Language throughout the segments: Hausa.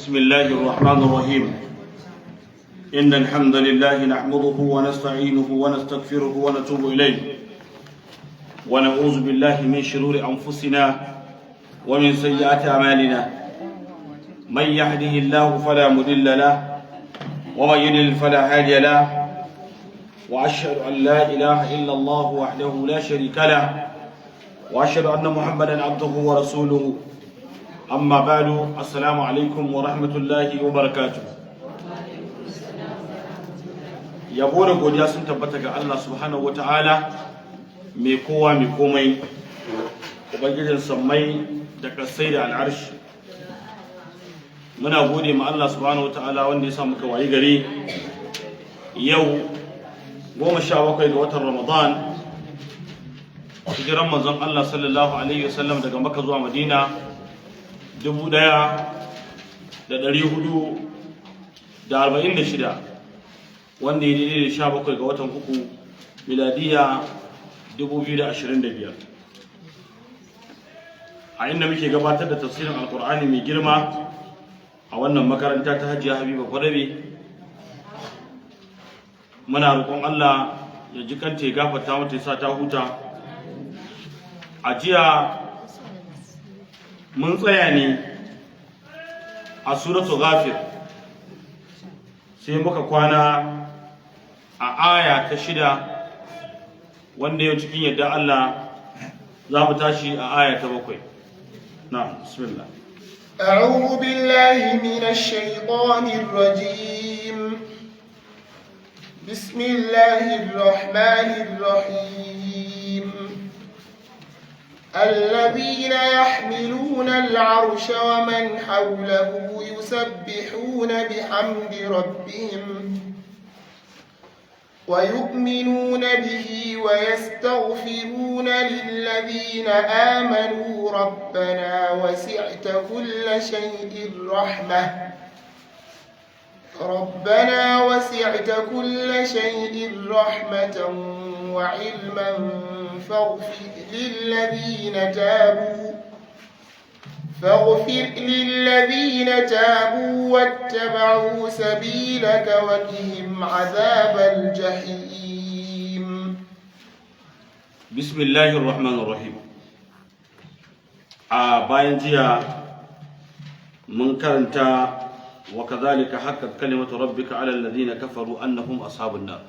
بسم الله الرحمن الرحيم إن الحمد لله نحمده ونستعينه ونستغفره ونتوب إليه ونعوذ بالله من شرور أنفسنا ومن سيئات أعمالنا من يهده الله فلا مضل له ومن يضلل فلا هادي له وأشهد أن لا إله إلا الله وحده لا شريك له وأشهد أن محمدا عبده ورسوله أما بعد السلام عليكم ورحمة الله وبركاته. Yabo da godiya sun tabbata ga Allah subhanahu wataala mai kowa mai komai, ubangijin sammai da kasai da al'arshi. Muna gode ma Allah subhanahu wataala wanda ya sa muka wayi gari yau 17 ga watan Ramadan, hijiran manzon Allah sallallahu alaihi wasallam daga Makka zuwa Madina 1446, wanda ya daidai da 17 ga watan uku miladiya 2025, a inda muke gabatar da tafsirin alkur'ani mai girma a wannan makaranta ta Hajiya Habiba Gwadabe. Muna roƙon Allah ya ji kanta ya gafarta mata ya sa ta huta. A jiya mun tsaya ne a suratu Ghafir, sai muka kwana a aya ta 6, wanda yau cikin yadda Allah za mu tashi a aya ta 7. Na'am, bismillah. أعوذ بالله من الشيطان الرجيم. بسم الله الرحمن الرحيم. الذين يحملون العرش ومن حوله يسبحون بحمد ربهم ويؤمنون به ويستغفرون للذين آمنوا ربنا وسعت كل شيء رحمة وعلما فاغفر للذين تابوا واتبعوا سبيلك وقهم عذاب الجحيم. بسم الله الرحمن الرحيم. bayan jiya mun karanta wa kadhalika haqqat kalimatu rabbika ala alladhina kafaru annahum ashabun nar.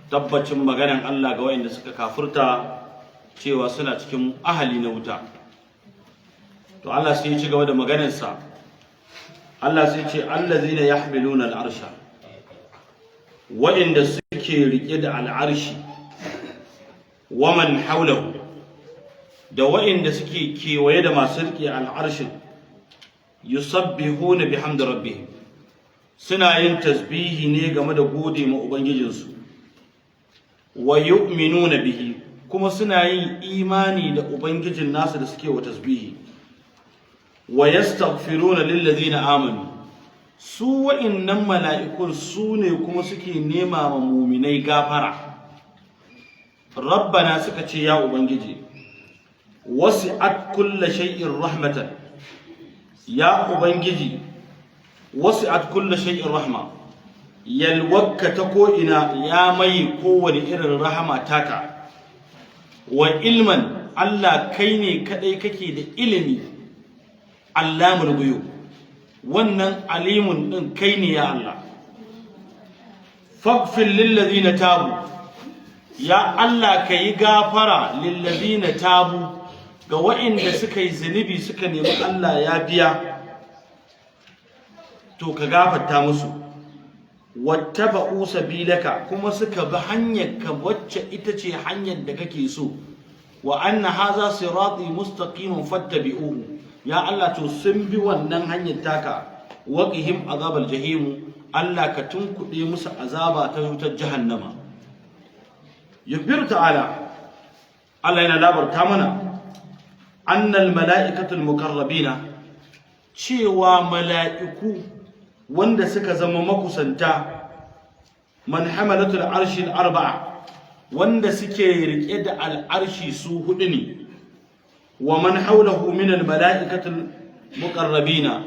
Tabbacin maganan Allah ga wayanda suka kafirta cewa suna cikin ahali na wuta. To Allah sai ya ci gaba da maganarsa. Allah sai ce allazina yahmiluna al'arsha, wa'inda suke rike da al'arshi, wa man hawlahu, da wa'inda suke kewaye da masu rike al'arshin, yusabbihuna bihamdi rabbihim, suna yin tasbihi ne game da gode ma ubangijinsu, wa yu'minuna bihi, kuma suna yin imani da ubangijin nasu da suke wa tasbihi, wa yastaghfiruna lillazina amanu, su wa'innan mala'ikun su ne kuma suke nema ma muminai gafara. Rabbana, suka ce ya ubangiji, wasi'at kulla shay'in rahmatan, ya ubangiji wasi'at kulla shay'in rahma, yalwakka ta ko ina ya mai kowane irin rahama taka. Wa ilman, Allah kai ne kadai kake da ilimi, allamul ghuyub, wannan alimun din kai ne ya Allah. Faghfir lil ladina tabu, ya Allah kai gafara lil ladina tabu ga wa'inda suka yi zunubi suka nemi Allah ya biya, to ka gafarta musu. Wattaba'u sabilaka, kuma suka bi hanyarka wacce ita ce hanyar da kake so. Wa anna hadha sirati mustaqiman fattabi'uhu, ya Allah to sun bi wannan hanyar taka. Waqihim azabal jahim, Allah ka tunkuɗe musu azaba ta wutar jahannama. Yukbiru ta'ala, Allah yana labarta mana annal mala'ikatul mukarrabina, cewa mala'iku wanda suka zama makusanta, man hamalatul arshil arba'a, wanda suke rike da al'arshi su hudu ne, wa man hawlahu min al mala'ikatul muqarrabina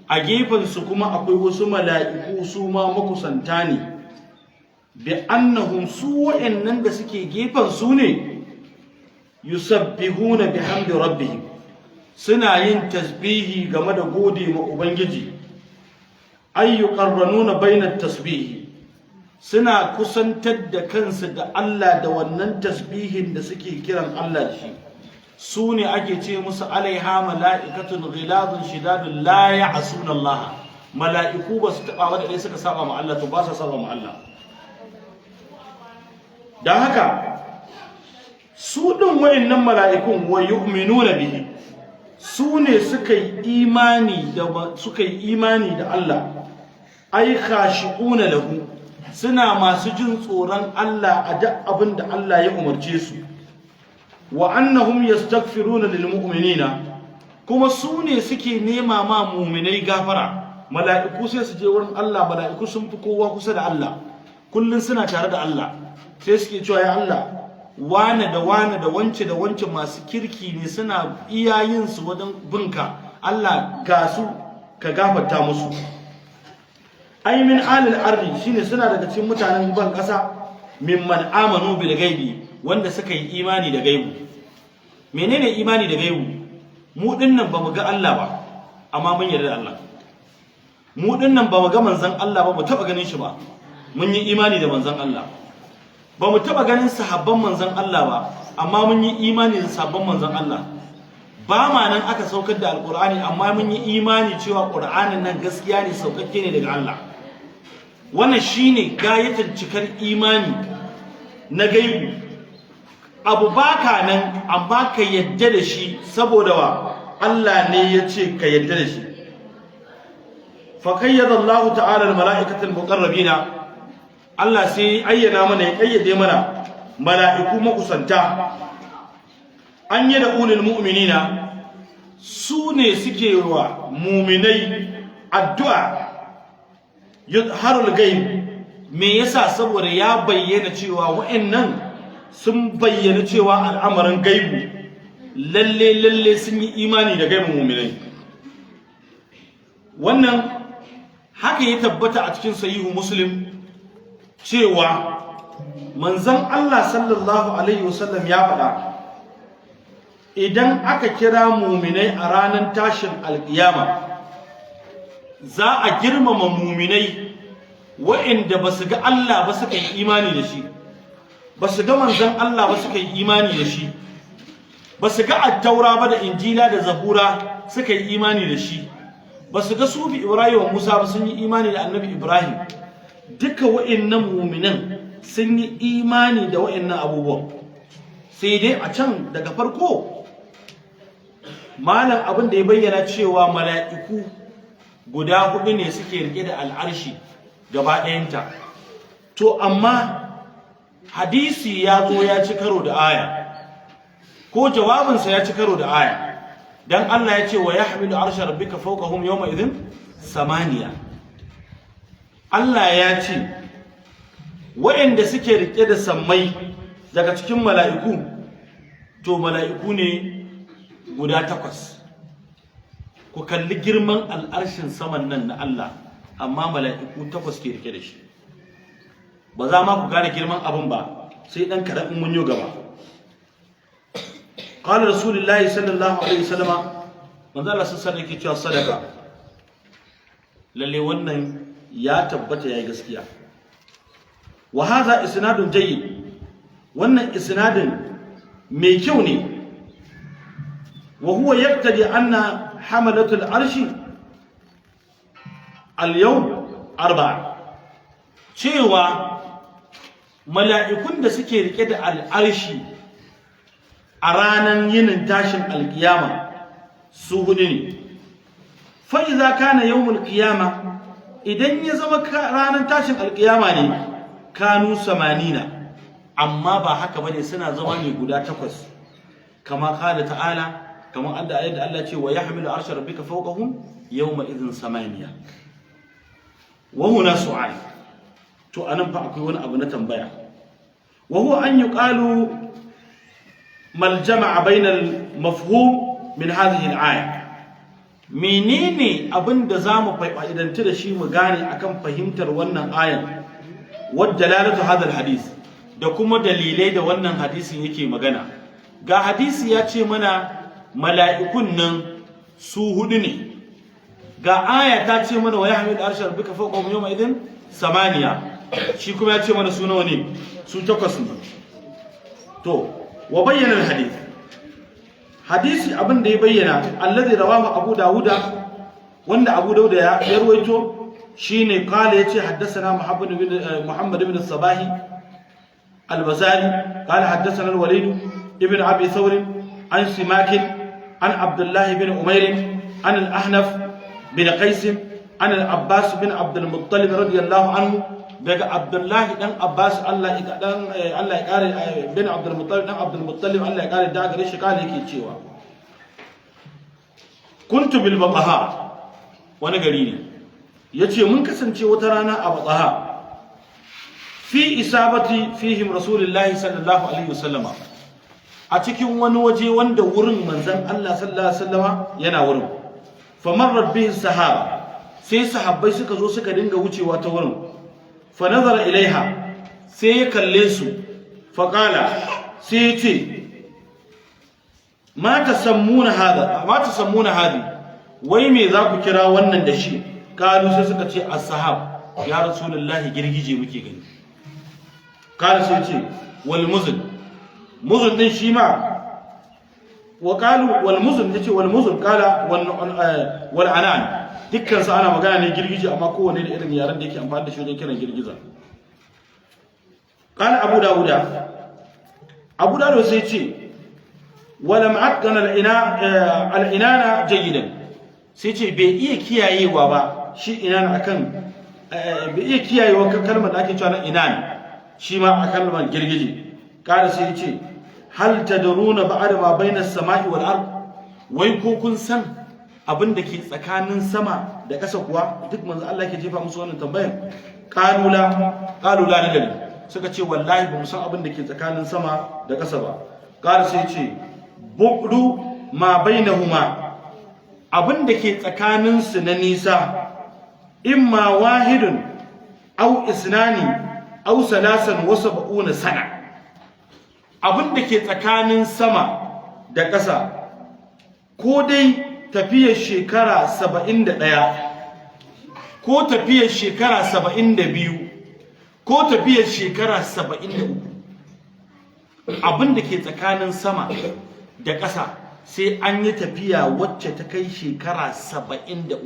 a gefen su kuma akwai wasu mala'iku su ma makusanta ne bi annahum su wa'annan da suke gefen su ne yusabbihuna bihamdi rabbihim suna yin tasbihi game da gode ma ubangiji ay yuqarranuna bainat tasbihi suna kusantar da kansu da Allah da wannan tasbihin da suke kiran Allah da shi su ne ake ce musu alaiha mala'ikatun ghiladun shidadun la ya'suna Allah mala'iku ba su taba wanda dai suka saba ma Allah to ba su saba ma Allah dan haka su din wayannan mala'ikun wa yu'minuna bihi su ne suka yi imani da Allah ai khashi'una lahu suna masu jin tsoron Allah a duk abin da Allah ya umarce su wa annahum yastaghfiruna lil mu'minina kuma su ne suke nema ma mu'minai gafara mala'iku sai su je wurin Allah mala'iku sun fi kowa kusa da Allah kullun suna tare da Allah sai suke cewa ya Allah wane da wance masu kirki ne suna iyayen su wajen binka Allah ga su ka gafarta musu ay min alil ardi shine suna daga cikin mutanen ban kasa mimman amanu bil gaibi wanda suka yi imani da gaibu menene imani da gaibu mu dinnan bamu ga Allah ba amma mun yarda da Allah mu dinnan bamu ga manzon Allah ba mu taba ganin shi ba mun yi imani da manzon Allah bamu taba ganin sahabban manzon Allah ba amma mun yi imani da sahabban manzon Allah ba ma nan aka saukar da alqur'ani amma mun yi imani cewa qur'anin nan gaskiya ne saukakke ne daga Allah wannan shine gayatar cikar imani na gaibu abu baka nan amma ka yadda da shi saboda wa Allah ne ya ce ka yadda da shi fa kayyada Allah ta'ala al-mala'ikatul muqarrabina Allah sai ayyana mana ya kayyade mana mala'iku makusanta an yi da ulul mu'minina su ne suke wa mu'minai addu'a yuzharul ghaib me yasa saboda ya bayyana cewa wa'annan sun bayyana cewa al'amarin gaibu lalle sun yi imani da gaibin mu'minai wannan haka ya tabbata a cikin sahihu muslim cewa manzon Allah sallallahu alaihi wasallam ya faɗa idan aka kira mu'minai a ranar tashin alƙiyama za a girmama mu'minai wa'anda basu ga Allah ba suka yi imani da shi basu ga manzon Allah ba suka yi imani da shi basu ga at-taura ba da injila da zabura suka yi imani da shi basu ga sufi Ibrahim wa Musa ba sun yi imani da annabi Ibrahim duka wa'annan mu'minan sun yi imani da wa'annan abubuwan sai dai a can daga farko malam abin da ya bayyana cewa mala'iku guda hudu ne suke rike da al'arshi gaba ɗayanta to amma hadisi ya zo ya ci karo da aya ko jawabinsa ya ci karo da aya dan Allah ya ce wa yahmilu arsha rabbika fawqahum yawma idhin samaniya Allah ya ce waɗanda suke rike da sammai daga cikin mala'iku to mala'iku ne guda 8 ku kalli girman al'arshin saman nan na Allah amma mala'iku 8 ke rike da shi ba za ma ku gane girman abin ba sai dan kadan mun yo gaba qala rasulullahi sallallahu alaihi wasallam manzo Allah sallallahu alaihi yake cewa sadaka lalle wannan ya tabbata yayi gaskiya wa hadha isnadun jayyid wannan isnadin mai kyau ne wa huwa yaqtadi anna hamalatul arshi al-yawm 4 cewa mala'ikun da suke rike da al'arshi a ranan yinin tashin alkiyama su hudu ne fa idza kana yawmul qiyama idan ya zama ranan tashin alkiyama ne kanu 80 amma ba haka bane suna zama ne guda 8 kama qala ta'ala kama adda ayat Allah ce wa yahmilu arsha rabbika fawqahum yawma idhin 8 wa huna su'al to anan fa akwai wani abu na tambaya wa huwa an yuqalu mal jama'a bayna al mafhum min hadhihi al aya menene abin da zamu fa'idanci da shi mu gane akan fahimtar wannan ayan wadda lalatu hadal hadis da kuma dalilai da wannan hadisin yake magana. Ga hadisi ya ce mana mala'ikun nan su hudu ne, ga aya ta ce mana wa yahmil arshar bika fawqahum yawma idin samaniya, shi kuma ya ce mana su nawa ne, su takwas ne. To wa bayyana hadisi abin da ya bayyana alladhi rawahu abu dawuda, wanda abu dawuda ya ruwaito shine kala yace haddathana muhammad ibn sabahi al-bazali qala haddathana al-walid ibn abi thawr an simak an abdullah ibn umayr an al-ahnaf bin qais an al-abbas bin abd al-muttalib radiyallahu anhu, daga abdullah dan abbas Allah ya kare bin abd al-muttalib dan abd al-muttalib Allah ya kare da gare shi kala yake cewa kuntu bil baqaha, wani gari ne yace mun kasance wata rana a baqaha fi isabati fihim rasulullahi sallallahu alaihi wasallama, a cikin wani waje wanda wurin manzon Allah sallallahu alaihi wasallama yana wurin. Famarrat bihi sahaba, sai sahabbai suka zo suka dinga wucewa ta wurin. Fa nazara ilaiha, sai ya kalle su. Fa qala, sai ya ce ma tasammuna hadi, wai me za ku kira wannan da shi? Kalu sai suka ce as-sahab, ya rasulullahi girgije muke gani. Kalu sai ce wal muzun din shi ma, wa qalu wal muzun, yace wal muzun, kala wal anan, dukkan su ana magana ne girgije, amma kowanne da irin yaran da yake amfani da shi wajen kiran girgiza. Qala abu dawud sai ce walam atqana al-inana jayyidan, sai ce bai iya kiyayewa ba shi inana akan bai iya kiyayewa kalmar da ake cewa na inan shi ma a kalmar girgije. Kada sai ce hal tadruna ba'da ma baina as-sama'i wal ard, wai ko kun san abin da ke tsakanin sama da ƙasa kuwa? Duk manzo Allah ke jefa musu wannan tambayar. qalu la nadri, suka ce wallahi ba mu san abin da ke tsakanin sama da ƙasa ba. Kada sai ce bu'du ma bainahuma, abin da ke tsakanin su na nisa, imma wahidun aw isnani aw salasan wa sab'una sana, abin da ke tsakanin sama da ƙasa ko dai tafiyar shekara 71 ko tafiyar shekara 72 ko tafiyar shekara 73. Abin da ke tsakanin sama da ƙasa sai an yi tafiya wacce ta kai shekara 73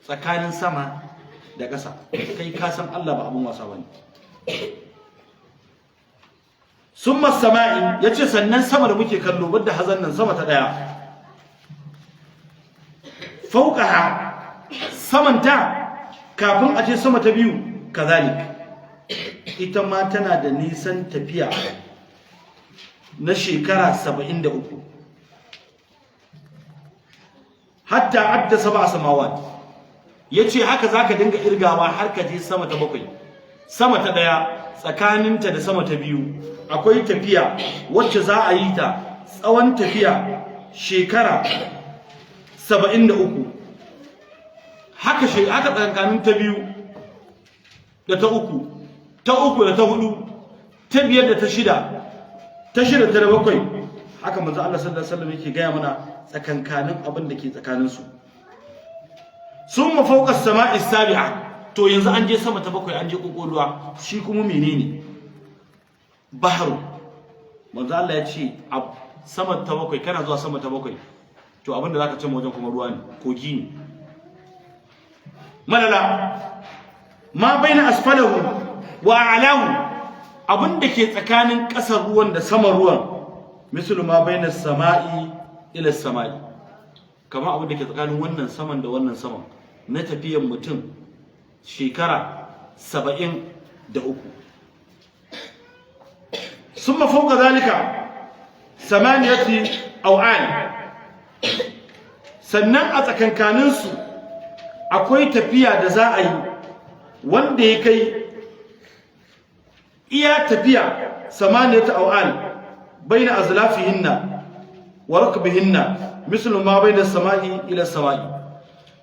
tsakanin sama da ƙasa. Kai ka san Allah ba abin wasa bane. Summa sama'i, yace sannan sama da muke kallo wadda hazan nan sama ta daya, fauqaha, samanta kafin a ce sama ta biyu, kazalik ita ma tana da nisan tafiya na shekara 73, hatta adda sab'a samawat, yace haka zaka dinga irgawa har ka je sama ta bakwai. Sama ta daya tsakaninta da sama ta biyu akwai tafiya wacce za a yi ta tsawon tafiya shekara 73, haka tsakanin ta biyu da ta uku da ta hudu, ta biyar da ta shida da ta bakwai. Haka manzo Allah sallallahu alaihi wasallam yake gaya mana tsakankanin abin da ke tsakanin su. Summa fawqa as-sama'i as-sabi'a, to yanzu an je sama ta bakwai, an je kokoluwa, shi kuma menene? Bahru. Manzo Allah ya ce sama ta bakwai, kana zuwa sama ta bakwai, to abinda zaka ce wajen kuma ruwa ne, kogi ne. Malala ma baina asfalahu wa a'lahu, abinda ke tsakanin ƙasar ruwan da saman ruwan, mislu ma baina as-sama'i ila as-sama'i, kamar abinda ke tsakanin wannan saman da wannan saman, na tafiyar mutum shekara 73. Summa fawqa zalika samaniyati aw'an, sannan a tsakankanin su akwai tafiya da za a yi wanda ya kai iya tafiya samaniyati aw'an baina azlafihinna wa rakbihinna mislu ma bayna as-sama'i ila as-sama'i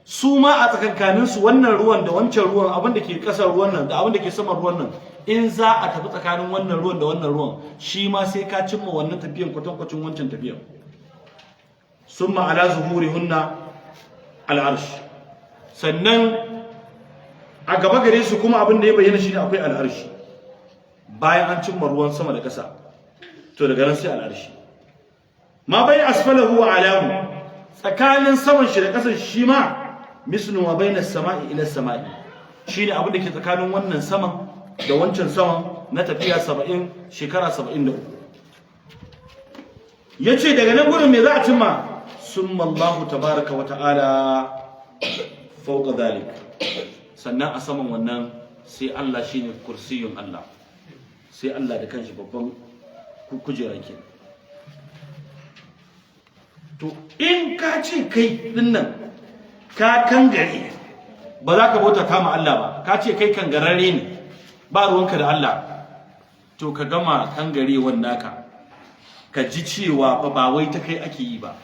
su ma a tsakankanin su wannan ruwan da wancan ruwan abin da ke kasar ruwan nan da abin da ke saman ruwan nan in za a tafi tsakanin wannan ruwan da wannan ruwan shi ma sai ka cimma wannan tafiyan kwatankwacin wancan tafiyan summa ala zuhurihunna al-arsh sannan a gaba gare su kuma abin da ya bayyana shine akwai al-arshi bayan an cimma ruwan sama da ƙasa to daga nan sai al-arshi ma bai asfalahu wa alahu tsakanin saman shi da ƙasan shi ma mislu ma bayna as-sama'i ila as-sama'i shine abin da ke tsakanin wannan saman da wancan saman na tafiya 70 shekara 73 yace daga nan gurin me za a cimma summa Allahu tabaaraka wa ta'ala fawqa dhalik sannan a saman wannan sai Allah shine kursiyun Allah sai Allah da kanshi babban kujera kenan to in ka ce kai dinnan ka kangare ba za ka bauta kama Allah ba ka ce kai kangararre ne ba ruwanka da Allah to ka gama kangarewan naka ka ji cewa ba wai ta kai ake yi ba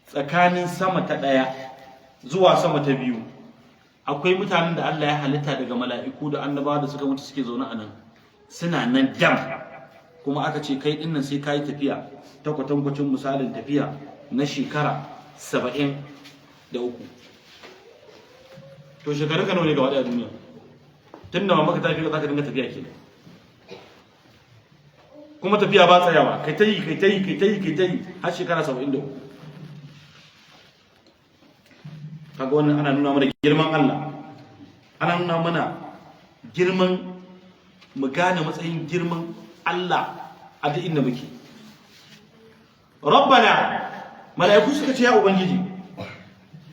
tsakanin sama ta ɗaya zuwa sama ta biyu akwai mutanen da Allah ya halitta daga mala'iku da annabawa da suka mutu suke zaune a nan suna nan dam kuma aka ce kai dinnan sai ka yi tafiya ta kwatankwacin misalin tafiya na shekara 73 to shekaru ka nawa ne ga wadda duniya tun da mamaka ta fi za ka dinga tafiya ke kuma tafiya ba tsayawa kai ta yi har shekara 73 kaga wannan ana nuna mana girman Allah ana nuna mana girman mu gane matsayin girman Allah a duk inda muke rabbana mala'iku suka ce ya ubangiji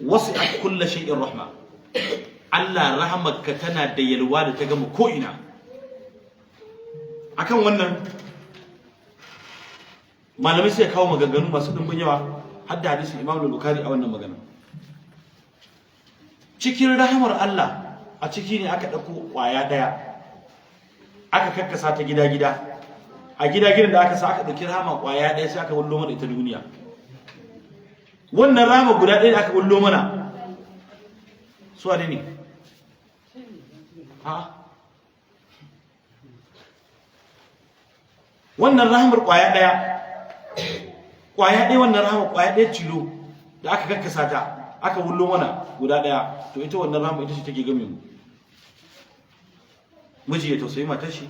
wasi'at kulli shay'in rahma Allah rahmatka tana da yalwa da ta gama ko ina akan wannan malamai sai kawo maganganu masu dimbin yawa har da hadisin Imam Bukhari a wannan magana cikin rahmar Allah a ciki ne aka dauko kwaya daya aka kakkasa ta gida-gida a gida-gidan da aka sa aka dauki rahama kwaya daya sai aka wallo mana ita duniya wannan rama guda ɗaya da aka bullo mana su wane ne wannan rahamar ƙwaya ɗaya wannan rahamar ƙwaya ɗaya cilo da aka kakkasa ta aka bullo mana guda ɗaya to ita wannan rahamar ita ce take game mu miji ya tausayi matar shi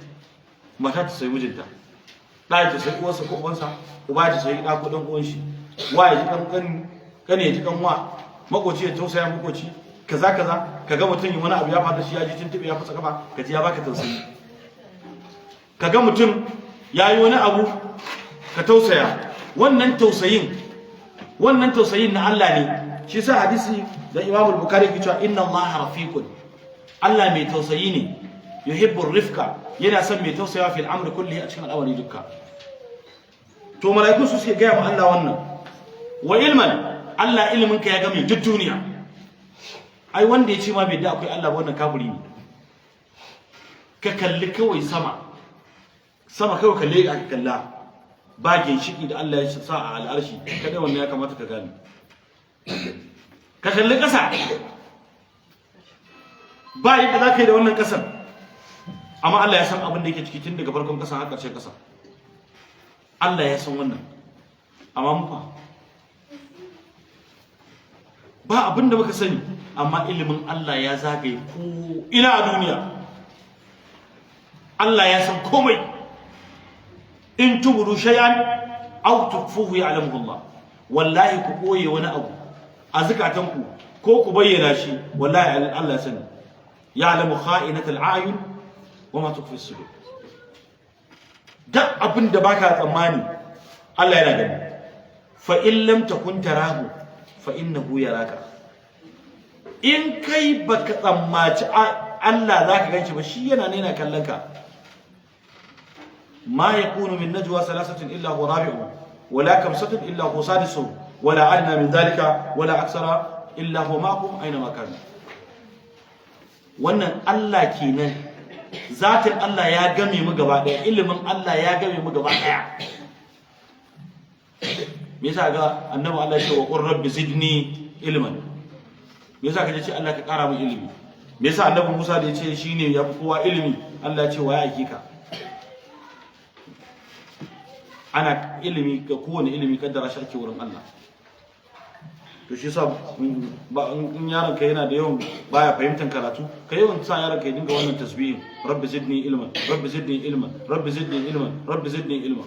mata ta tausayi mijinta ɗa ya tausayi uwarsa ko uwansa uba ya tausayi ɗa ko ɗan uwan shi wa ya ji ƙanƙani kane ya ji kanwa makoci ya tausaya makoci kaza kaga mutum yin wani abu ya fada shi ya ji tuntube ya fasa kafa kaji ya baka tausayi kaga mutum ya yi wani abu ka tausaya wannan tausayin na Allah ne shi sa hadisi da Imam Bukhari ke cewa inna Allah rafiqun Allah mai tausayi ne yuhibbu rifqa yana son mai tausaya fil amri kulli a cikin al'amari dukka to malaiku su suke ga mu Allah wannan wa ilman Allah ilimin ka ya game duk duniya ai wanda ya ce ma bai da akwai Allah ba wannan kafiri ne ka kalli kawai sama kawai kalle ka kalla ba ginshiki da Allah ya sa a al'arshi kada wannan ya kamata ka gane ka kalli ƙasa ba yadda za ka yi da wannan ƙasar amma Allah ya san abin da yake ciki tun daga farkon ƙasa har ƙarshen ƙasa Allah ya san wannan amma mu fa ba abin da muka sani amma ilimin Allah ya zagaye ko ina a duniya Allah ya san komai in tuburu shay'an aw tukfuhu ya'lamuhu Allah wallahi ku koye wani abu a zakatanku ko ku bayyana shi wallahi Allah ya sani ya'lamu kha'inatal a'yun wa ma tukfi as-sudur duk abin da baka tsammani Allah yana gani fa in lam takun tarahu fa innahu yaraka in kai baka tsammaci Allah zaka ganshi ba shi yana ne yana kallon ka ma yakunu min najwa thalathatin illa huwa rabi'u wala kamsatin illa huwa sadisu wala adna min dhalika wala aksara illa huwa ma'akum aina ma kana wannan Allah kenan zatin Allah ya game mu gaba daya ilimin Allah ya game mu gaba daya me yasa ga annabi Allah ya ce wa qur rabbi zidni ilman, me yasa kaje ce Allah ka kara min ilimi, me yasa annabi Musa da ya ce shine ya fi kowa ilimi Allah ya ce wa ya hakika. Ana ilimi ga kowane ilimi kaddara shi ake wurin Allah. To shi yasa ba in yaron ka yana da yawan baya fahimtar karatu, ka yawan sa yaron ka ya dinga wannan tasbihin rabbi zidni ilman, rabbi zidni ilman, rabbi zidni ilman, rabbi zidni ilman.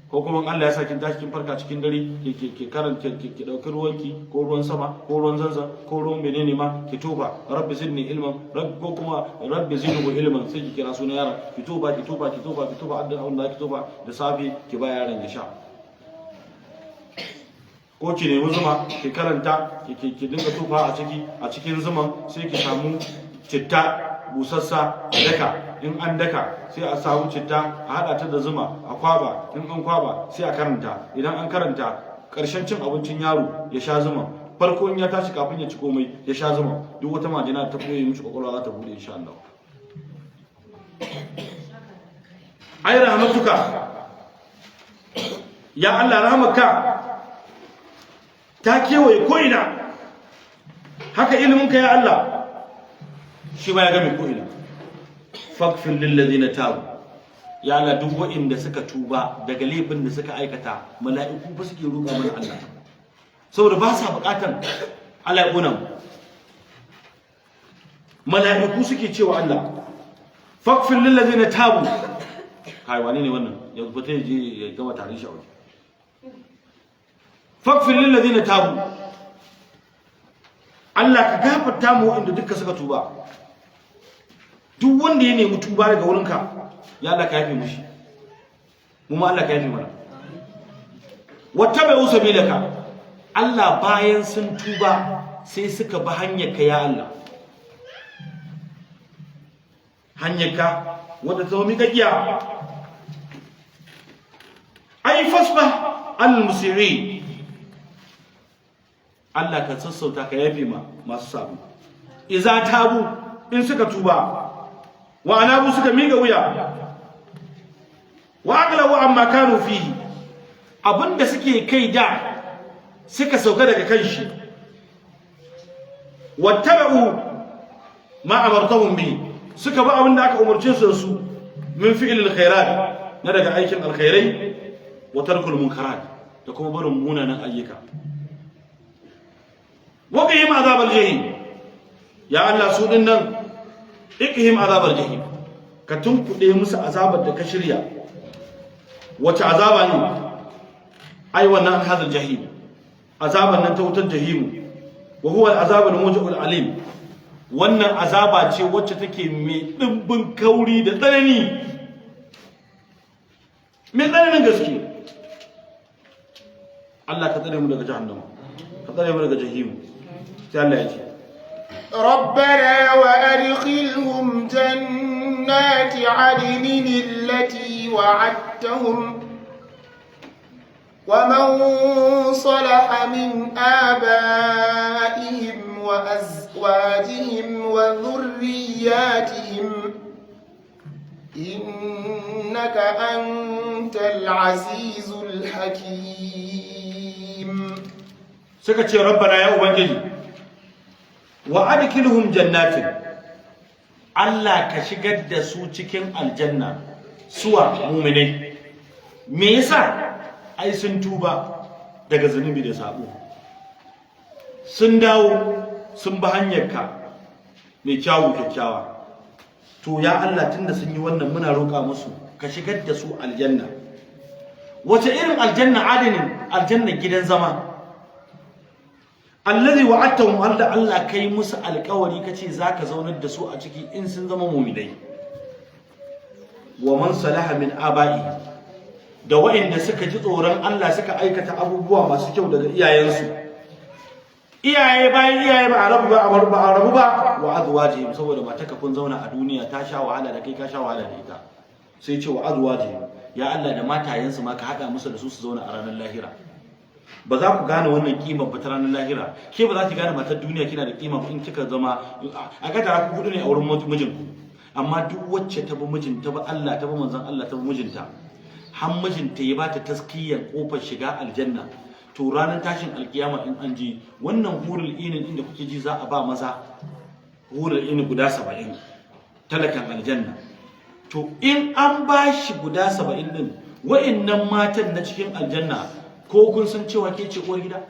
Ko kuma Allah ya sa kin tashi kin farka cikin dare ke karanta ki dauki ruwanki ko ruwan sama ko ruwan zanza ko ruwan menene ma ki tofa rabbi zidni ilman, ko kuma rabbi zidni ilman, sai ki kira sunan yaron ki tofa ki tofa ki tofa ki tofa addu'a Allah ki tofa da safi ki ba yaron ya sha. Ko ki nemi zuma ki karanta ki dinga tofa a cikin zuman, sai ki samu citta busassa a daka, in an daka sai a samu citta a hada ta da zuma a kwaba, in an kwaba sai a karanta, idan an karanta karshen cin abincin yaro ya sha zuma, farko in ya tashi kafin ya ci komai ya sha zuma, duk wata majina ta koyi mishi kwakwalwa za ta bude insha Allah. Ai rahmatuka ya Allah, rahmaka ta kewaye ko'ina, haka iliminka ya Allah shi ba ya game ko'ina. Faghfir lillazina tabu, ya Allah duk waɗanda suka tuba daga laifin da suka aikata, mala'iku ba suke roƙa mana Allah saboda ba sa buƙatan Allah ya ƙona mu. Mala'iku suke cewa Allah faghfir lillazina tabu. Kai wani ne wannan ya fita ya je ya gama tarin shi a waje. Faghfir lillazina tabu, Allah ka gafarta mu waɗanda duka suka tuba. Duk wanda ya nemi tuba daga wurinka ya Allah ka yafe mishi, mu ma Allah ka yafe mana. Wattabi'u sabilaka, Allah bayan sun tuba sai suka bi hanyarka ya Allah, hanyarka wanda ta zama miƙaƙiya. Ai fasbah al-musirin, Allah ka sassauta ka yafe ma masu sabu. Iza tabu, in suka tuba, wa anabu suka miƙa wuya, wa aqlawu amma kanu fihi, abinda suke kai da suka sauka daga kanshi, wattaba'u ma amartahum bi, suka ba abinda aka umarce su da su min fi'lil khairat, na daga aikin alkhairai, wa tarkul munkarat, da kuma barin munanan ayyuka. Waƙihim azabar jahim, ya Allah su ɗin nan iƙihim azabar jahim, ka tunkuɗe musu azabar da ka shirya. Wace azaba ne? Ai wannan hazar jahim, azabar nan ta wutar jahimu, wa huwa al'azabar muji'ul alim, wannan azaba ce wacce take mai ɗimbin kauri da tsanani, mai tsananin gaske. Allah ka tsare mu daga jahannama, ka tsare mu daga jahimu. ربنا وأدخلهم جنات عدن التي وعدتهم ومن صلح من آبائهم وأزواجهم وذرياتهم إنك أنت العزيز الحكيم. سكت يا ربنا يا أبنجي wa adkilhum jannatin, Allah ka shigar da su cikin aljanna, suwa mu'minai. Me yasa? Ai sun tuba daga zunubi da sabo, sun dawo sun ba hanyarka mai kyawu kyakkyawa. To ya Allah, tunda sun yi wannan muna roƙa musu ka shigar da su aljanna. Wace irin aljanna? Adinin aljanna gidan zama, allazi wa'adtahum, wanda Allah kai musu alƙawari kace zaka zaunar da su a ciki in sun zama mu'minai. Wa man salaha min aba'i, da wa'inda suka ji tsoron Allah suka aikata abubuwa masu kyau daga iyayensu, iyaye bayan iyaye ba a rabu ba, wa azwajihim, saboda mataka kun zauna a duniya ta sha wahala da kai ka sha wahala da ita, sai ce wa azwajihim, ya Allah da matayensu ma ka hada musu da su su zauna a ranar lahira. Ba za ku gane wannan kima ba ta ranar lahira, ke ba za ki gane matar duniya kina da kima in kika zama a kadara ku hudu ne a wurin mijinku, amma duk wacce ta bi mijinta ba Allah, ta bi manzon Allah, ta bi mijinta, har mijinta ya bata taskiyar kofar shiga aljanna, to ranar tashin alkiyama in an ji wannan hurul inin inda kuke ji za a ba maza hurul inin guda 70 talakan aljanna. To in an ba shi guda 70 din, wa'annan matan na cikin aljanna, ko kun san cewa ke ce uwar gida?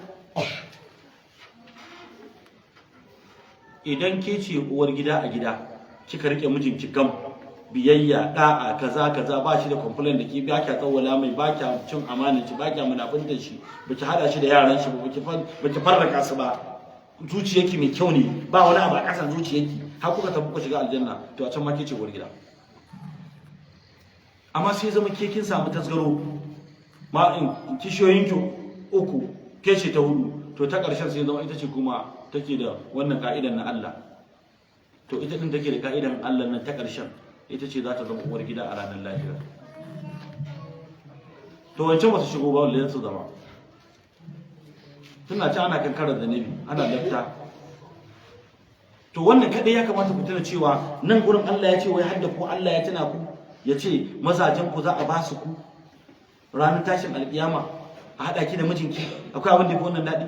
Idan ke ce uwar gida a gida, kika rike mijinki gam, biyayya, da'a, kaza kaza, ba shi da complain da ke, ba kya tsawala mai, ba kya cin amanar shi, ba kya munafunta shi, baki hada shi da yaran shi ba, baki farraka su ba, zuciyarki mai kyau ne, ba wani abu a kasan zuciyarki, har kuka tafi ku shiga aljanna, to a can ma ke ce uwar gida. Amma sai zama ke kin samu tasgaro, ma in kishiyoyinki uku, ke ce ta hudu, to ta ƙarshen sai zama ita ce kuma take da wannan ka'idan na Allah. To ita din take da ka'idan Allah nan ta ƙarshen, ita ce za ta zama uwar gida a ranar lahira. To wancan ba su shigo ba, wallahi su zama tana ci ana kankarar da nabi, ana lafta. To wannan kadai ya kamata ku tuna cewa nan gurin Allah ya ce wai hadda ku Allah ya tuna ku, ya ce mazajen ku za a ba su ku ranar tashin alkiyama, a haɗa ki da mijinki. Akwai abin da ya fi wannan daɗi?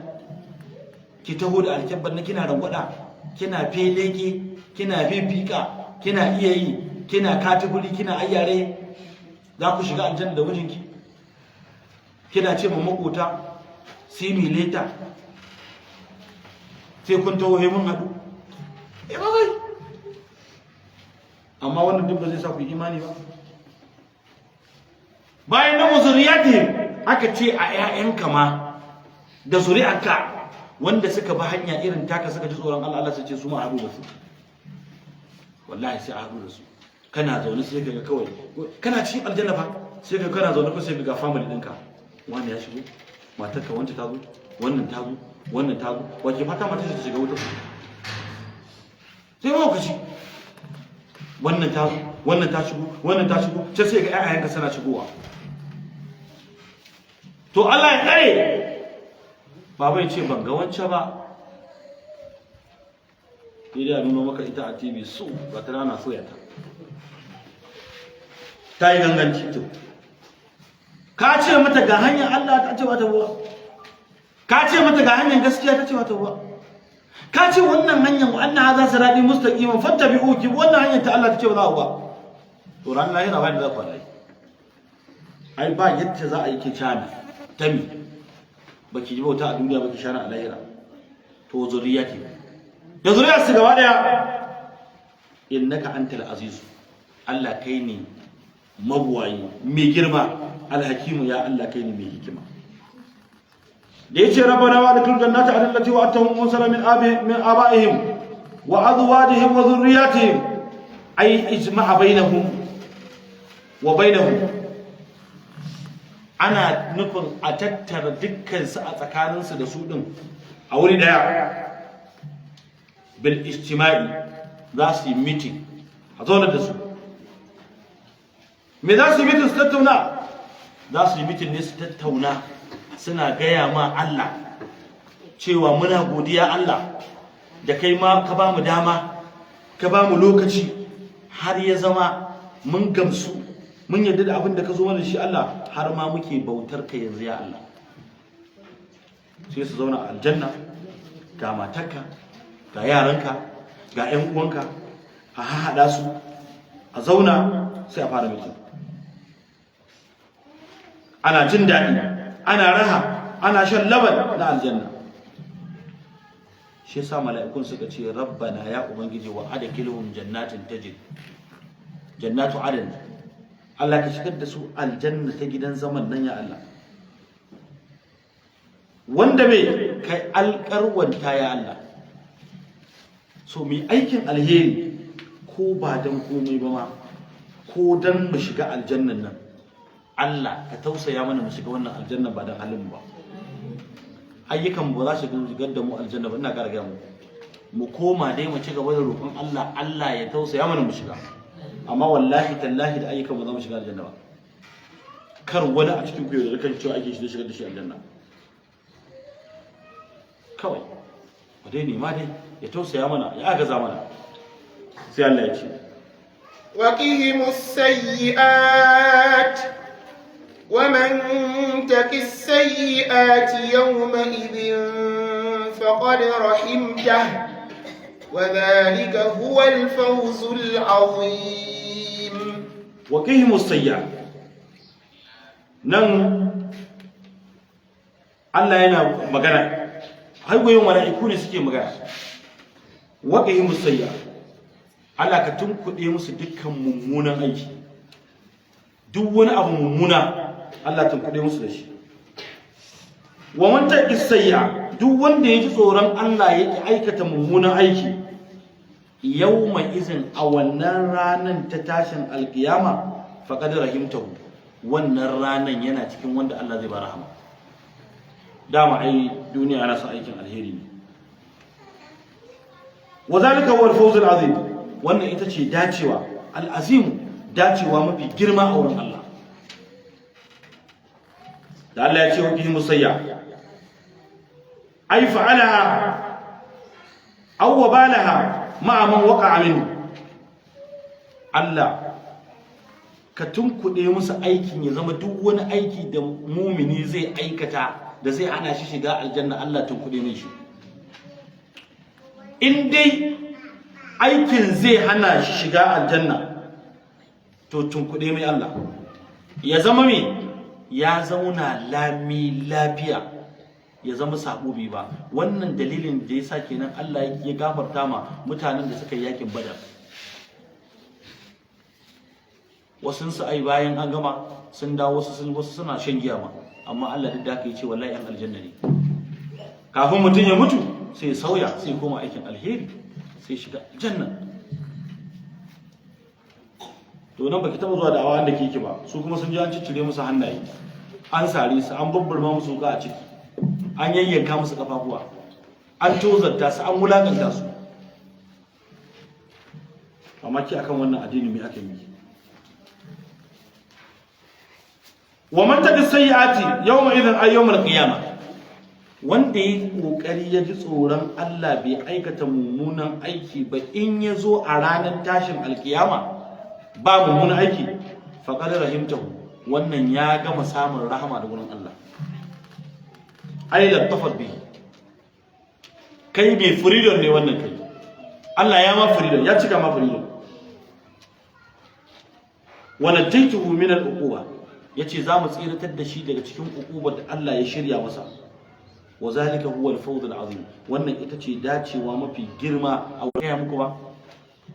Ki taho da alkyabbar na kina rangwada, kina feleke, kina fifika, kina iya yi, kina katibuli, kina ayyare, za ku shiga aljanna da mijinki. Kina ce ma makota sai mi leta, sai kun taho mun haɗu. Amma wannan duk ba zai sa ku yi imani ba. Bayan nan zuriyatihim, aka ce a 'ya'yanka ma da zuri'arka wanda suka bi hanya irin taka, suka ji tsoron Allah, Allah sai ce su ma haɗu da su. Wallahi sai a haɗu da su. Kana zaune sai ka ga kawai, kana cikin aljanna fa, sai ka kana zaune ko sai ka ga family ɗinka, wani ya shigo, matarka wanda ta zo, wannan ta zo, wannan ta zo, wace fata mata ta shiga wuta, sai ma ka ci wannan ta zo, wannan ta shigo, wannan ta shigo, sai ga ƴaƴanka suna shigowa. To Allah ya kare, baba ya ce ban ga wancan ba, sai dai nuna maka ita a TV su ba ta rana soya ta yi ganganci. To ka ce mata ga hanyar Allah, ta ce wata buwa. Ka ce mata ga hanyar gaskiya, ta ce wata buwa. Ka ce wannan hanyar wa anna hadha sirati mustaqiman fattabi'u, ki wannan hanyar ta Allah, ta ce ba za ku ba. To ran lahira ba da za ku faɗa. Ai ba yadda za a yi ki cana tami, baki ji bauta a duniya, baki shana a lahira. To zuriyati da zuriyar su gaba daya, innaka antal azizu, Allah kai ne mabuwayi mai girma, alhakimu, ya Allah kai ne mai hikima. Da yace rabbana wa adkhil jannata allati wa'adtahum musala min abaihim wa azwajihim wa dhurriyyatihim, ay ijma'a bainahum wa bainahum, ana nufin a tattara dukkansu a tsakaninsu da su din a wuri daya. Bil ijtima'i, za su yi meeting a zaunar da su. Me za su yi meeting su tattauna? Za su yi meeting ne su tattauna, suna gaya ma Allah cewa muna godiya Allah da kai ma ka ba mu dama, ka ba mu lokaci, har ya zama mun gamsu, mun yarda da abin da ka zo mana shi Allah, har ma muke bautar ka yanzu ya Allah. Sai su zauna a aljanna, ga matarka, ga yaranka, ga 'yan uwanka, a haɗa su, a zauna, sai a fara mutum. Ana jin daɗi, ana raha, ana shan laban na aljanna. Shi yasa mala'ikun suka ce rabbana ya ubangiji wa adkhilhum jannatin tajid, jannatu adn, Allah ka shigar da su aljanna ta gidan zaman nan ya Allah, wanda bai kai alƙarwanta ya Allah. So mai aikin alheri, ko ba dan komai ba ma, ko dan mu shiga aljannan nan, Allah ka tausaya mana mu shiga wannan aljanna ba dan halin ba. Ayyukan ba za su shigar da mu aljanna ba, ina ƙara gaya mu koma dai mu ci gaba da roƙon Allah, Allah ya tausaya mana mu shiga. Amma wallahi tallahi da ayyukan ba za mu shiga aljanna ba. Kar wani a cikin ku da kan cewa ake shi shigar da shi aljanna. Kawai ba dai nema dai ya tausaya mana, ya agaza mana. Sai Allah ya ce waqihimus sayyi'at ومن تك السيئات يومئذ فقد رحمته وذلك هو الفوز العظيم. وقهم السيئات nan Allah yana magana har goyon mala'iku ne suke magana. Waqihim as-sayyi'at, Allah ka tunkuɗe musu dukkan mummunan aiki, duk wani abu mummuna Allah tunkuɗe musu da shi. Wa man taqi as-sayyi'a, duk wanda ya ji tsoron Allah ya aikata mummunan aiki, yawma izin a wannan ranan ta tashin alkiyama faqad rahimtahu, wannan ranan yana cikin wanda Allah zai ba rahama. Dama ai duniya ana son aikin alheri ne. Wa zalika huwa al-fawz al-azim, wannan ita ce dacewa al-azim, dacewa mafi girma a wurin Allah. Da Allah ya ce wa bihi musayya ay fa'alaha aw wabalaha ma'a man waqa'a minhu. Allah ka tunkuɗe musu aikin ya zama duk wani aiki da mumini zai aikata da zai hana shi shiga aljanna, Allah tunkuɗe mai shi. In dai aikin zai hana shi shiga aljanna, to tunkuɗe mai Allah, ya zama me, ya zauna lami lafiya, ya zama sabo bai ba. Wannan dalilin da yasa kenan Allah ya gafarta ma mutanen da suka yi yakin Badar. Wasu su ai bayan an gama sun dawo, wasu suna shan giya ma, amma Allah duk da haka yace wallahi an aljanna ne. Kafin mutum ya mutu sai sauya, sai koma aikin alheri, sai shiga janna. To nan baki taba zuwa da awa da kike ba, su kuma sun ji an ciccire musu hannaye, an sare su, an babburma musu ga a ciki, an yayyanka musu kafafuwa, an tozarta su, an wulakanta su. Amma ki akan wannan addini me aka yi? Wa man taqi sayyi'ati yawma idhan ay yawm al-qiyamah, wanda yi kokari ya ji tsoron Allah bai aikata mummunan aiki ba, in ya zo a ranar tashin alkiyama ba mummunan aiki, faqad rahimtahu, wannan ya gama samun rahama da wurin Allah. Ai lattafat bi, kai mai freedom ne wannan kai, Allah ya ma freedom, ya cika ma freedom. Wa najaytuhu min al-uquba, yace za mu tsiratar da shi daga cikin uqubar da Allah ya shirya masa. Wa zalika huwa al-fawz al-azim, wannan ita ce dacewa mafi girma a wurin muku ba.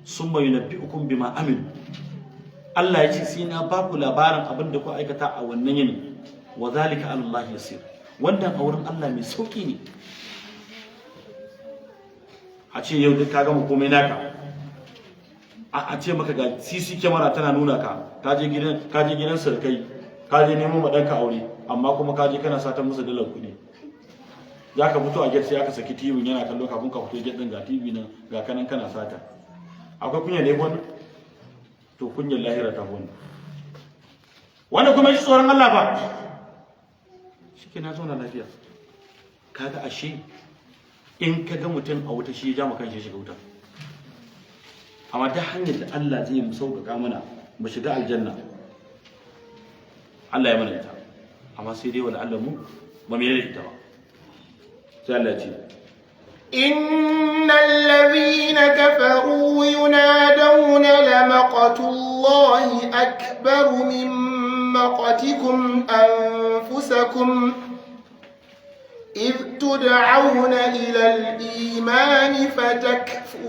Summa yunabbi'ukum bima amilu, Allah ya ce sai na ba ku labarin abin da ku aikata a wannan yini. Wa zalika ala Allah yasir, wannan a wurin Allah mai sauki ne. A ce yau duk ka gama komai naka, a ce maka ga CC camera tana nuna ka, ka je gidan sarkai, ka je neman ma danka aure, amma kuma ka je kana satan musu dalar kuɗi. Za ka fito a gate sai aka saki TV yana kallo, kafin ka fito gate din ga TV nan ga kanan kana sata. Akwai kunya ne wannan? To kunyar lahira ta wannan. Wanda kuma shi tsoron Allah ba, shike na zauna lafiya. Kaga ashe in kaga mutum a wuta shi ya ja maka shi shiga wuta. Amma ta hanyar da Allah zai mu sauƙaƙa mana mu shiga aljanna, Allah ya mana ita. Amma sai dai wala Allah mu ba mu yi ita ba. Sai Allah ya ce innal ladhina kafaru yunadawna lamaqatullahi akbaru min maqatikum anfusakum إذ تدعون إلى الإيمان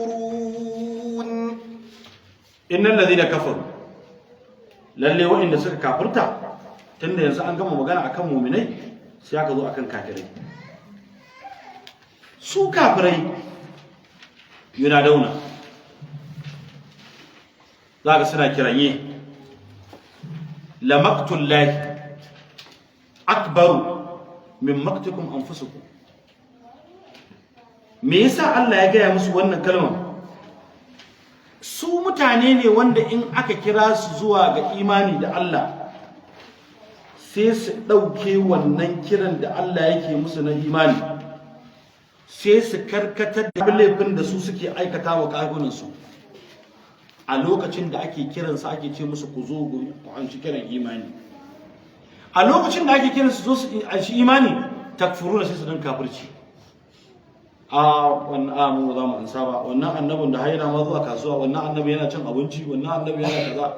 فتكفرون. إن الذين كفروا lalle wa'inda suka kafirta, tunda yanzu an gama magana akan mu'minai sai aka zo akan kafirai. Su kafirai yunadawna, zaka suna kiranye la maqtullahi akbaru min maqtikum anfusukum. Me yasa Allah ya gaya musu wannan kalmar? Su mutane ne wanda in aka kira su zuwa ga imani da Allah sai su ɗauke wannan kiran da Allah yake musu na imani, sai su karkatar da laifin da su suke aikata wa ƙagunansu. A lokacin da ake kiransa ake ce musu ku zo ku anshi kiran imani, a lokacin da ake kiran su zo su shi imani takfuruna sai su dan kafirci wannan mu za mu ansa ba, wannan annabin da haina ma zuwa kasuwa, wannan annabi yana cin abinci, wannan annabi yana kaza,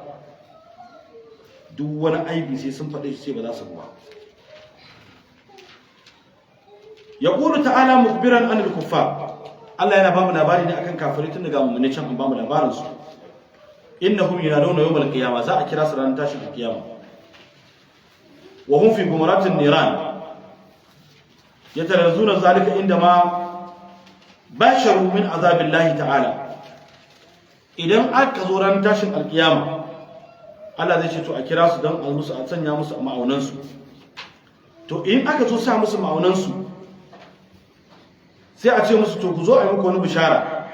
duk wani aibi sai sun faɗe shi sai ba za su ba. yaqulu ta'ala mukbiran anil kuffar, Allah yana ba mu labari ne akan kafirai tun daga mun ne can an ba mu labarin su. innahum yanaduna yawmal qiyamah, za a kira su ranar tashin kiyama. wa hum fi gumratin niran yatarazuna zalika indama basharu min azabillahi ta'ala. idan aka zo ran tashin alkiyama Allah zai ce to a kira su don a sanya musu ma'aunan su. to in aka zo sa musu ma'aunan su sai a ce musu to ku zo a yi muku wani bishara.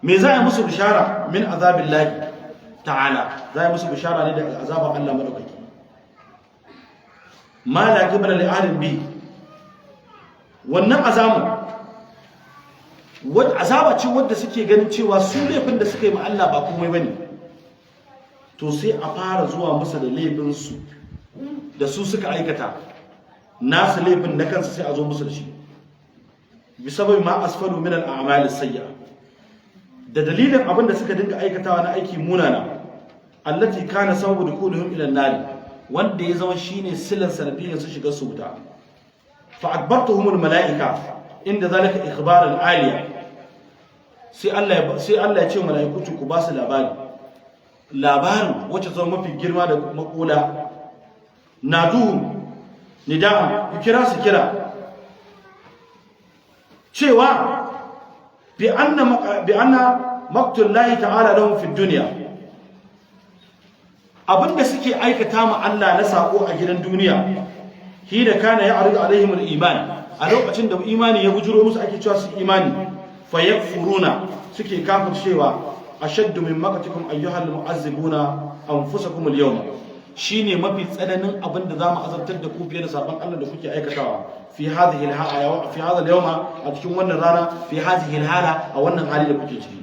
me za a yi musu bishara? min azabillahi ta'ala, za a yi musu bishara ne daga azabar Allah madaukaki. ma la qibla li ahlin bi, wannan azaba ce wadda suke ganin cewa su laifin da suka yi ma Allah ba komai bane, to sai a fara zuwa musu da laifin su da su suka aikata, nasu laifin na kansu sai a zo musu da shi, bisabai ma asfalu min al-a'mal as-sayyi'a, da dalilin abin da suka dinga aikatawa na aiki munana, allati kana sababu dukhulihim ila an-nar, wanda ya zama shine silan sanadiyyar su shiga su wuta. fa adbartuhum al-mala'ika inda zalika ikhbar al-aliya, sai Allah ya ce mala'iku ku ba su labarin wacce zama mafi girma da makula. naduhum nida'an, ku kira su kira cewa bi anna maqtullahi ta'ala lahum fi dunya, abinda suke aikata ma Allah na sako a gidan duniya, hina kana ya'ridu alaihim al-iman, a lokacin da imani ya bujuro musu ake cewa su imani, fayakfuruna, suke kafircewa. ashaddu min maqatikum ayyuhal mu'azzibuna anfusakum al-yawma, shine mafi tsananin abin da zamu azabtar da ku fiye da sabon Allah da kuke aikatawa fi hadhihi al-hala, fi hadha al-yawma, a cikin wannan rana, fi hadhihi al-hala, a wannan hali da kuke ciki.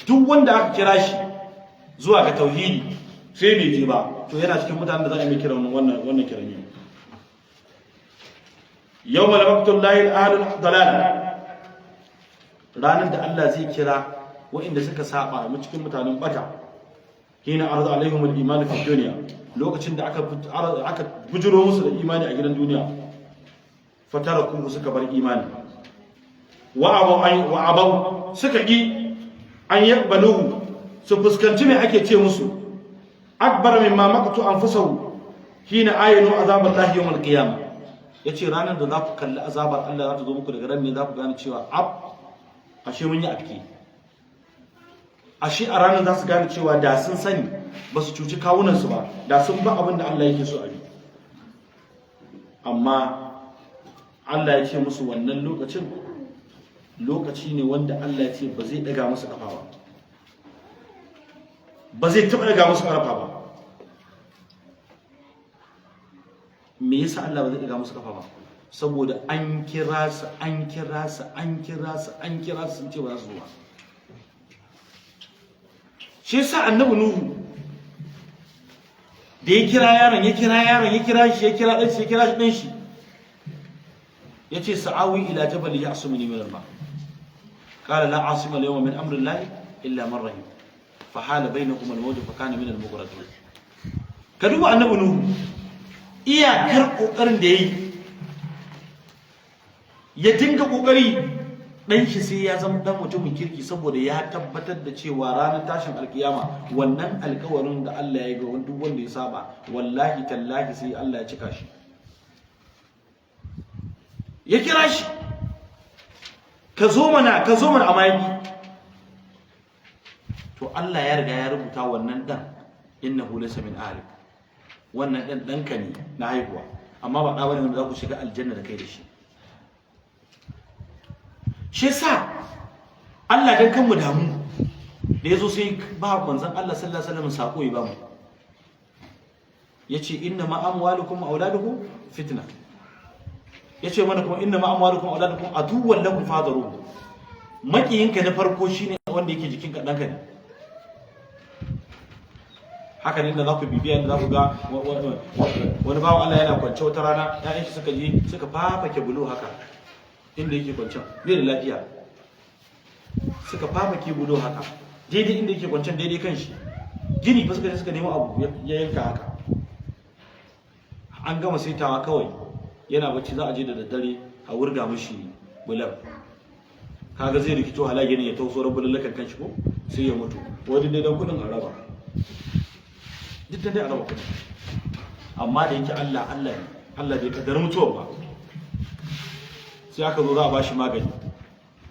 duk wanda aka kira shi zuwa ga tauhidi sai bai je ba, to yana cikin mutanen da za a yi kira wannan kiran ne. yawmal maqtullahi al-ahlul dalal, ranar da Allah zai kira waɗanda suka saba mu cikin mutanen bata, hina arzu alaihim al-iman fi dunya, lokacin da aka bujiro musu da imani a gidan duniya, fataraku suka bar imani, wa abaw suka ki an yaqbaluhu, su fuskanci me ake ce musu, akbar mimma maqtu anfusahu hina ayinu azaballahi yawm al-qiyamah. yace ranar da za ku kalli azabar Allah za ta zo muku daga ran ne za ku gane cewa ashe mun yi afki, ashe a ranar za su gane cewa da sun sani ba su cuci kawunansu ba, da sun ba abin da Allah yake so a yi. amma Allah ya ce musu wannan lokaci ne wanda Allah ya ce ba zai daga musu kafa ba, ba zai taɓa daga musu kafa ba. me yasa Allah ba zai daga musu kafa ba? saboda an kira su sun ce ba za su zo ba. shi yasa annabi Nuhu da ya kira yaron, ya kira ɗan shi ya ce sa'awi ila jabal ya'sumuni min al-ma, qala la asima al-yawma min amri llahi illa man rahim fa hala bainahuma al-mawj fa kana min al-mughraqin. ka duba annabi Nuhu, iyakar kokarin da yayi, ya dinga kokari dan shi sai ya zama dan mutumin kirki, saboda ya tabbatar da cewa ranar tashin alkiyama wannan alkawarin da Allah ya ga duk wanda ya saba, wallahi tallahi sai Allah ya cika shi. ya kira shi, ka zo mana amma yaki. to Allah ya riga ya rubuta wannan dan innahu laysa min ahli, wannan dan danka ne na haihuwa, amma ba da bane wanda za ku shiga aljanna da kai da shi. shi yasa Allah dan kanmu damu da yazo sai ba manzon Allah sallallahu alaihi wasallam sako ya ba mu, yace inna ma amwalukum wa auladukum fitna, yace mana kuma inna ma amwalukum wa auladukum aduwwan lakum fadaru, makiyinka na farko shine wanda yake jikinka danka ne. haka ne da za ku bibiya da za ku ga wani bawan Allah yana kwance wata rana ƴaƴan shi suka je suka fafake bulo haka inda yake kwancen bai da lafiya suka fafake bulo haka daidai inda yake kwancen daidai kan shi gini fa suka je suka nemo abu ya yanka haka an gama saitawa kawai yana bacci za a je da daddare a wurga mishi bulan kaga zai rikito halage ne ya tauso rabulun lakan kanshi ko sai ya mutu wani dai dan kudin araba duk da dai araba kudin amma da yake Allah ne Allah bai kaddar mutuwa ba sai aka zo za a bashi magani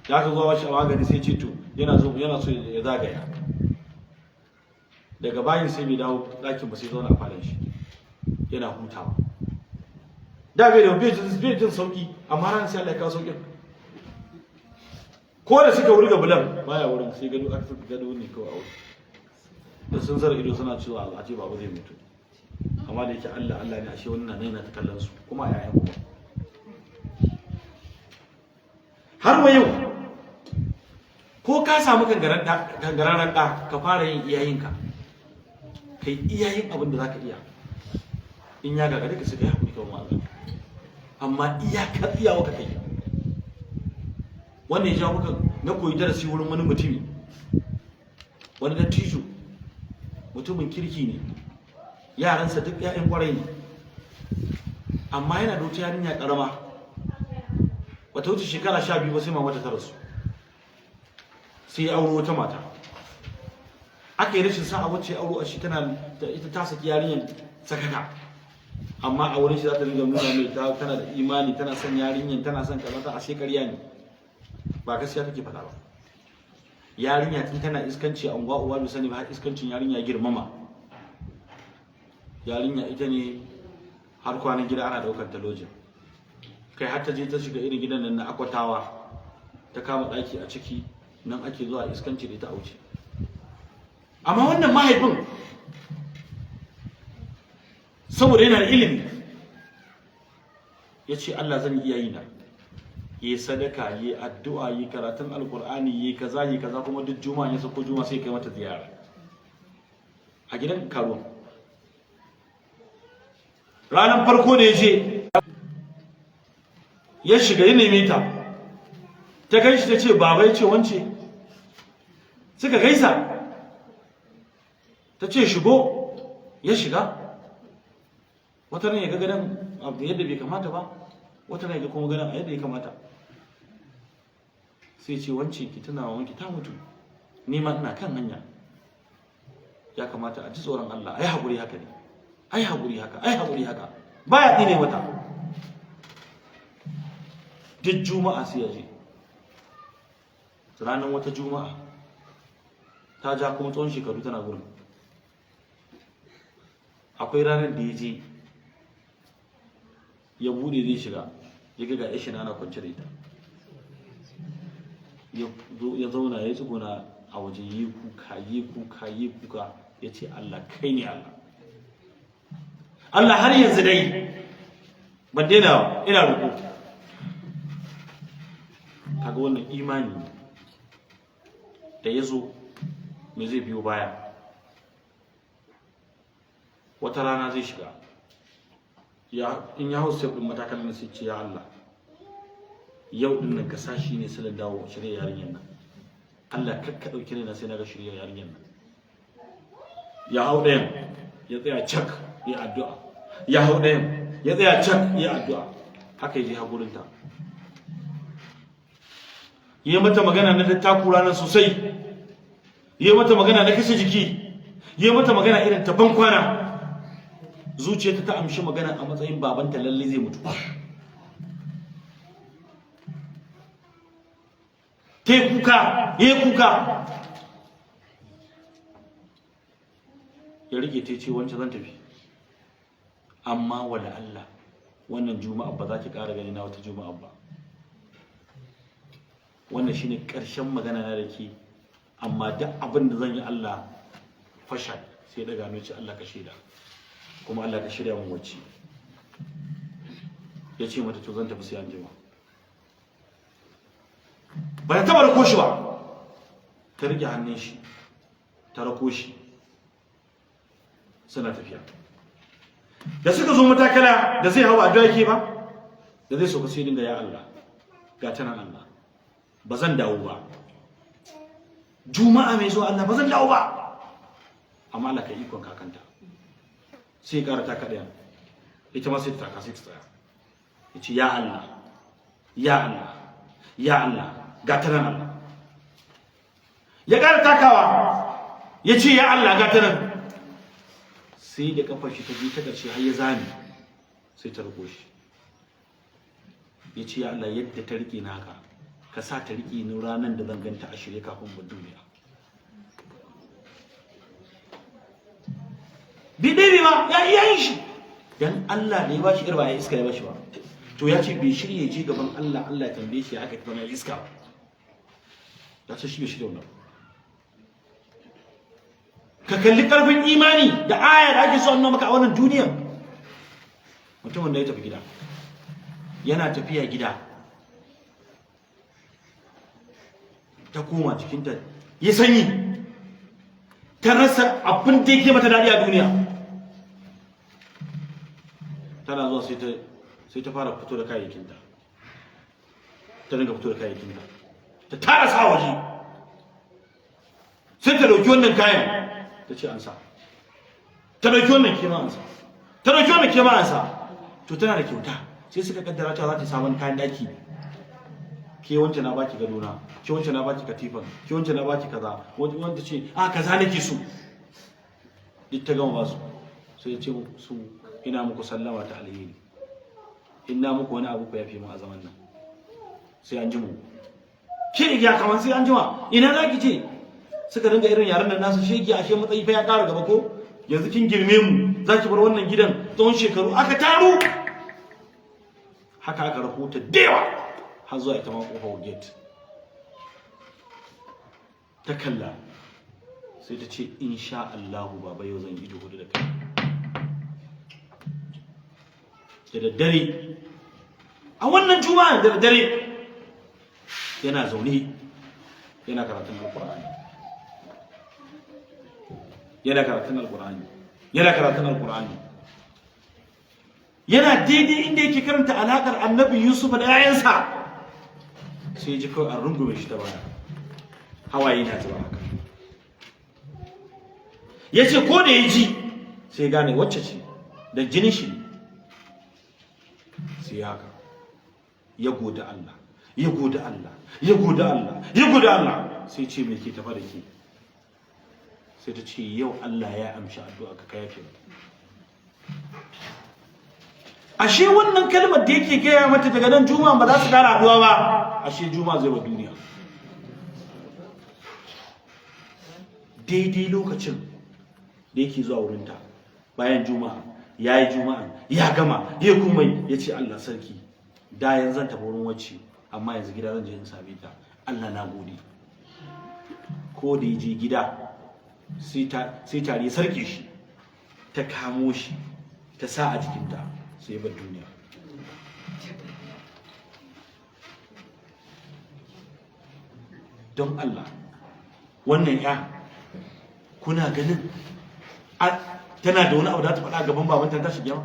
da aka zo a bashi magani sai ce to yana so ya zagaya daga bayin sai bai dawo ɗakin ba sai zauna a falon shi yana hutawa da bai da bai jin sauki amma ran sai Allah ya kawo saukin ko da suka wurga bulan baya wurin sai gado aka gado ne kawai a wurin da sun zara ido suna cewa Allah ce baba zai mutu amma da yake Allah ne ashe wannan ne na ta kallon su kuma yayan kuma har wa yau ko ka samu kangararan da ka fara yin iyayenka kai iyayen abin da zaka iya in ya gagare ka sai hakuri kawai Allah amma iyaka iyawa ka kai wannan ya muka na koyi darasi wurin wani mutumi wani dattijo mutumin kirki ne yaransa duk ƴaƴan kwarai ne amma yana da wata yarinya karama wata wuce shekara 12 ba sai mamata ta rasu sai ya auro wata mata aka yi rashin sa'a wacce auro a shi tana ita ta saki yarinyar sakaka amma a wurin shi za ta ringa nuna mai tana da imani tana son yarinyar tana son kaza ta ashe ƙarya ne ba gaskiya take faɗa ba yarinya tun tana iskanci a unguwa uwa bai sani ba har iskancin yarinya girmama yarinya ita ne har kwanan gida ana daukar talojin kai har ta je ta shiga irin gidan nan na akwatawa ta kama ɗaki a ciki nan ake zuwa iskanci da ita a wuce amma wannan mahaifin saboda yana da ilimi ya ce Allah zan iya yi na yi sadaka yi addu'a yi karatun alkur'ani yi kaza kuma duk juma'a ya sako juma'a sai kai mata ziyara a gidan karuwa ranar farko da ya je ya shiga ya neme ta kai shi ta ce baba ya ce wance suka gaisa ta ce shigo ya shiga wata ne ya ga ganin abu yadda bai kamata ba wata ne ya ga kuma ganin a yadda ya kamata sai ce wance ki tana wanki ta mutu ni ma ina kan hanya ya kamata a ji tsoron Allah ai haƙuri haka ne ai haƙuri haka baya tsine mata duk juma'a sai ya je ranar wata juma'a ta ja kuma tsawon shekaru tana gurin akwai ranar da ya je ya bude zai shiga ya ga yashi na kwance da ita ya zauna ya tsuguna a waje yi kuka ya ce Allah kai ne Allah har yanzu dai ban daina ina roƙo kaga wannan imani da ya zo me zai biyo baya wata rana zai shiga in ya hau step din matakan nan sai ce ya Allah yau din nan ka sashi ne sai da dawo shirye yarinyar nan Allah kakka dauke ne na sai na ga shirye yarinyar nan ya hau ɗayan ya tsaya cak ya addu'a ya hau ɗayan ya tsaya cak ya addu'a haka yaje hakurin ta yi mata magana na takura nan sosai yi mata magana na kashe jiki yi mata magana irin ta ban kwana zuciyarta ta amshi magana a matsayin babanta lalle zai mutu ta yi kuka ya rike ta ce wancan zan tafi amma wala Allah wannan juma'a ba za ki ƙara gani na wata juma'a ba wannan shine ƙarshen magana na da ke amma duk abin da zan yi Allah fasha sai daga mai ce Allah ka shaida kuma Allah ka shirya mun wacce ya ce mata to zan tafi sai an jima ba ta taba rako shi ba ta rike hannun shi ta rako shi suna tafiya. Da suka zo matakala da zai hawa addu'a yake ba, da zai sauka sai dinga ya Allah ga ta nan Allah ba zan dawo ba, juma'a mai zuwa Allah ba zan dawo ba, amma Allah ka ikon kakanta. Sai ƙara ta kaɗaya, ita ma sai ta taka sai ta tsaya, ya ce ya Allah ya Allah ya Allah ga ta nan Allah. Ya ƙara takawa ya ce ya Allah ga ta nan, sai da kafar shi ta je ta ƙarshe har ya zame sai ta riko shi, ya ce ya Allah yadda ta rike naka ka sa ta rike ni ranar da zan ganta a shirye kafin mu duniya. Bi dai ba ya iya yin shi dan Allah ne ba shi irba ya iska ya ba shi ba, to ya ce bai shirye je gaban Allah Allah ya tambaye shi aka tafi mai iska ya ce shi bai shirye wannan. Ka kalli karfin imani da aya da ake so nuna maka a wannan duniyar. Mutumin da ya tafi gida yana tafiya gida ta koma cikinta ya sanyi, ta rasa abin da yake mata daɗi a duniya. Tana zuwa sai ta fara fito da kayayyakinta, ta dinga fito da kayayyakinta, ta tara sa waje, sai ta dauki wannan kayan ta ce an sa, ta dauki wannan kema an sa, ta dauki wannan kema an sa. To tana da kyauta, sai suka kaddara ta za ta samu kayan daki. Ke wancan na baki gadona, ke wancan na baki katifan, ke wancan na baki kaza, wanda ce a kaza nake so. Duk ta gama basu, sai ya ce su ina muku sallama ta alheri, ina muku wani abu ku yafe mu a zaman nan, sai an ji mu. Ke ya kaman sai an jima, ina za ki ce? Suka dinga irin yaran nan nasu, shege ashe matsayi fa ya ƙara gaba ko? Yanzu kin girme mu, za ki bar wannan gidan tsawon shekaru, aka taru. Haka aka rahota dewa har zuwa ita ma kofar gate. Ta kalla sai ta ce insha Allah baba yau zan ido hudu da kai. Da daddare a wannan juma'a da daddare yana zaune yana karatun alqur'ani, yana karatun alqur'ani, yana karatun alqur'ani, yana daidai inda yake karanta alakar annabi Yusuf da ƴaƴansa, sai ji kawai an rungume shi ta baya, hawaye na zuba haka. Ya ce ko da ya ji sai gane wacce ce da jinin shi, sai haka ya gode Allah, ya gode Allah, ya gode Allah, ya gode Allah, sai ce me ke tafa da ke? Sai ta ce yau Allah ya amshi addu'a ka yafe. Ashe wannan kalmar da yake gaya mata daga nan juma'a ba za su kara addu'a ba, ashe juma'a zai ba duniya. Daidai lokacin da yake zuwa wurinta bayan juma'a, ya yi juma'a ya gama ya kuma ya ce Allah sarki da yanzu zan tafi wurin wacce, amma yanzu gida zan je in same ta, Allah na gode. Ko da ya je gida sai tare ya sarke shi, ta kamo shi ta sa a jikinta, sai bar duniya. Don Allah wannan ya kuna ganin tana da wani abu da ta faɗa gaban babanta ta shige ma?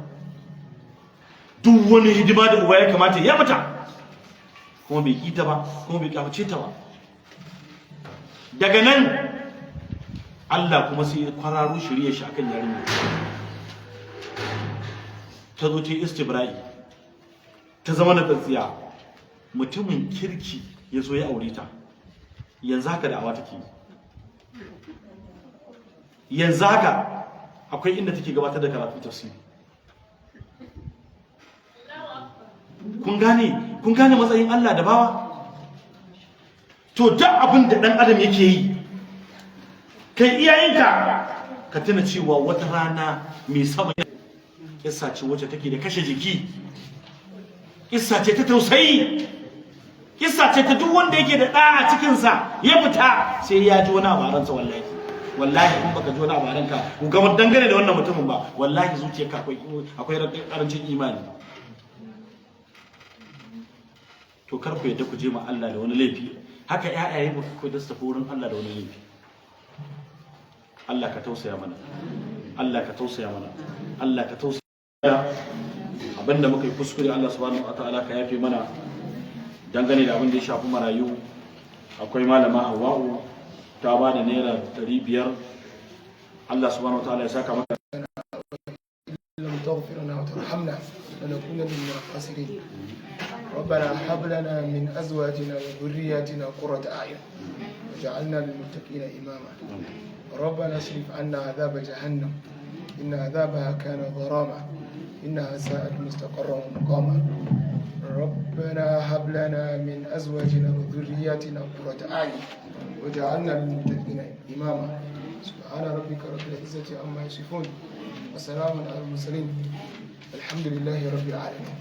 Duk wani hidima da uba ya kamata ya mata, kuma bai ƙi ta ba, kuma bai ƙamace ta ba. Daga nan Allah kuma sai ya kwararo shirye shi akan yarinya. Ta zo ta yi istibra'i, ta zama na tsatsiya, mutumin kirki ya zo ya aure ta. Yanzu haka da'awa take, yanzu haka akwai inda take gabatar da karatu tafsiri. Kun gane matsayin Allah da bawa? To duk abin da dan adam yake yi, kai iyayenka ka tuna cewa wata rana mai sama. Kissa ce wacce take da kashe jiki, kissa ce ta tausayi, kissa ce ta duk wanda yake da ɗa a cikinsa ya fita sai ya ji wani abaransa. Wallahi kun baka ji wani abaranka ku ga dangane da wannan mutumin ba, wallahi zuciyarka akwai karancin imani. To kar ku yadda ku je ma Allah da wani laifi, haka ƴaƴaye ku da su tafi wurin Allah da wani laifi. Allah ka tausaya mana. Allah ka tausaya mana Allah ka tausaya abinda muka yi kuskure Allah subhanahu wataala ka yafe mana dangane da abin da ya shafi marayu akwai malama Hawwa'u ta ba da naira 500 Allah subhanahu wataala ya saka mata لم تغفر لنا وترحمنا لنكونن من الخاسرين ربنا هب لنا من ازواجنا وذرياتنا قرة اعين وجعلنا للمتقين اماما ربنا اصرف عنا عذاب جهنم ان عذابها كان غراما انها ساءت مستقرا ومقاما ربنا هب لنا من ازواجنا وذرياتنا قرة اعين وجعلنا للمتقين اماما سبحان ربك رب العزة عما يصفون وسلام على المرسلين الحمد لله رب العالمين